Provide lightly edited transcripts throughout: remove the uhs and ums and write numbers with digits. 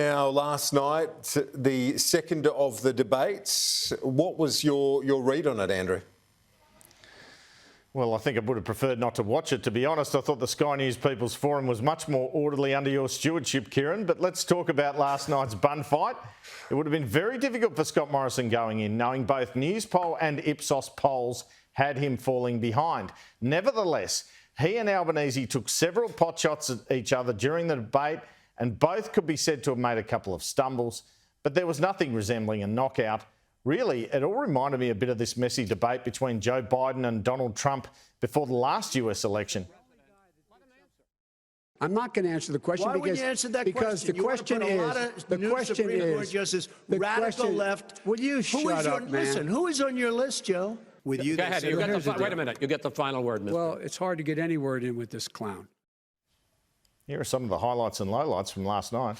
Now, last night, the second of the debates, what was your read on it, Andrew? Well, I think I would have preferred not to watch it, to be honest. I thought the Sky News People's Forum was much more orderly under your stewardship, Kieran. But let's talk about last night's bun fight. It would have been very difficult for Scott Morrison going in, knowing both Newspoll and Ipsos polls had him falling behind. Nevertheless, he and Albanese took several potshots at each other during the debate, and both could be said to have made a couple of stumbles, but there was nothing resembling a knockout. Really, it all reminded me a bit of this messy debate between Joe Biden and Donald Trump before the last US election. I'm not going to answer the question Why would you answer that question? The question is Justice, radical left. Will you shut up, man? Listen, who is on your list, Joe? With you, go ahead. Wait a minute. You get the final word, Mr. Well, it's hard to get any word in with this clown. Here are some of the highlights and lowlights from last night.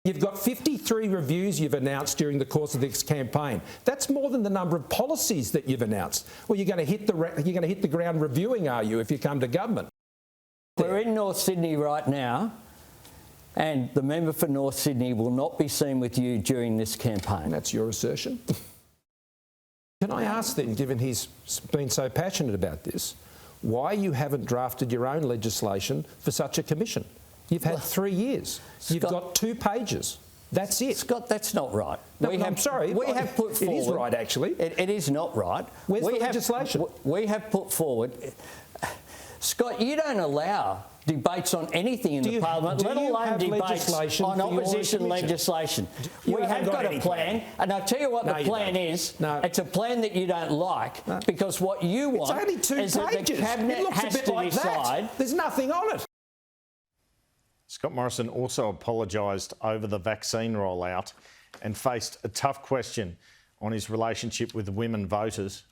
You've got 53 reviews you've announced during the course of this campaign. That's more than the number of policies that you've announced. Well, you're going to hit the ground reviewing, are you, if you come to government? We're in North Sydney right now, and the member for North Sydney will not be seen with you during this campaign. That's your assertion. Can I ask then, given he's been so passionate about this, why you haven't drafted your own legislation for such a commission? You've had 3 years. You've got 2 pages. That's it. Scott, that's not right. No, I'm sorry. We have put forward... It is right, actually. It is not right. Where's the legislation? We have put forward... Scott, you don't allow debates on anything in the Parliament, let alone debates on opposition legislation. We have got a plan, and I'll tell you what the plan is. It's a plan that you don't like, because what you want is that the Cabinet has to decide... There's nothing on it. Scott Morrison also apologised over the vaccine rollout and faced a tough question on his relationship with women voters.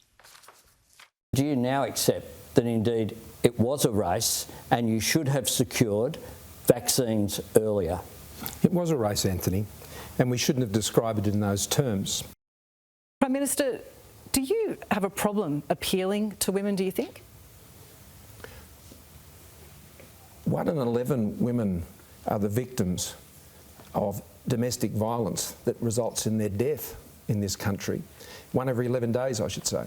Do you now accept that indeed it was a race and you should have secured vaccines earlier? It was a race, Anthony, and we shouldn't have described it in those terms. Prime Minister, do you have a problem appealing to women, do you think? 1 in 11 women are the victims of domestic violence that results in their death in this country. 1 every 11 days, I should say.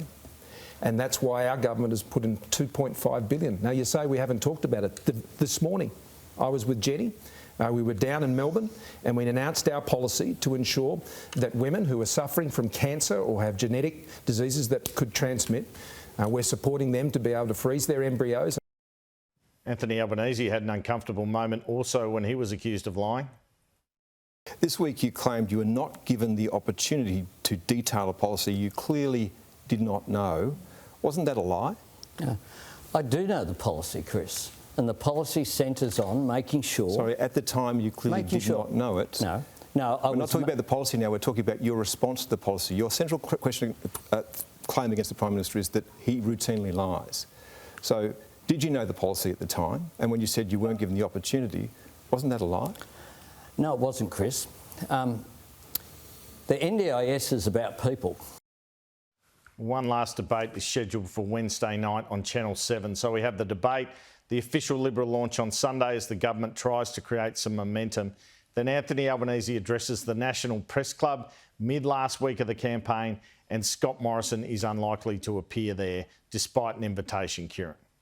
And that's why our government has put in $2.5 billion. Now, you say we haven't talked about it. This morning, I was with Jenny. We were down in Melbourne, and we announced our policy to ensure that women who are suffering from cancer or have genetic diseases that could transmit, we're supporting them to be able to freeze their embryos. Anthony Albanese had an uncomfortable moment also when he was accused of lying. This week you claimed you were not given the opportunity to detail a policy you clearly did not know. Wasn't that a lie? No. I do know the policy, Chris, and the policy centres on making sure... Sorry, at the time you clearly did not know it. No. We're not talking about the policy now, we're talking about your response to the policy. Your central claim against the Prime Minister is that he routinely lies. So, did you know the policy at the time? And when you said you weren't given the opportunity, wasn't that a lie? No, it wasn't, Chris. The NDIS is about people. One last debate is scheduled for Wednesday night on Channel 7. So we have the debate, the official Liberal launch on Sunday as the government tries to create some momentum. Then Anthony Albanese addresses the National Press Club mid-last week of the campaign, and Scott Morrison is unlikely to appear there despite an invitation, Kieran.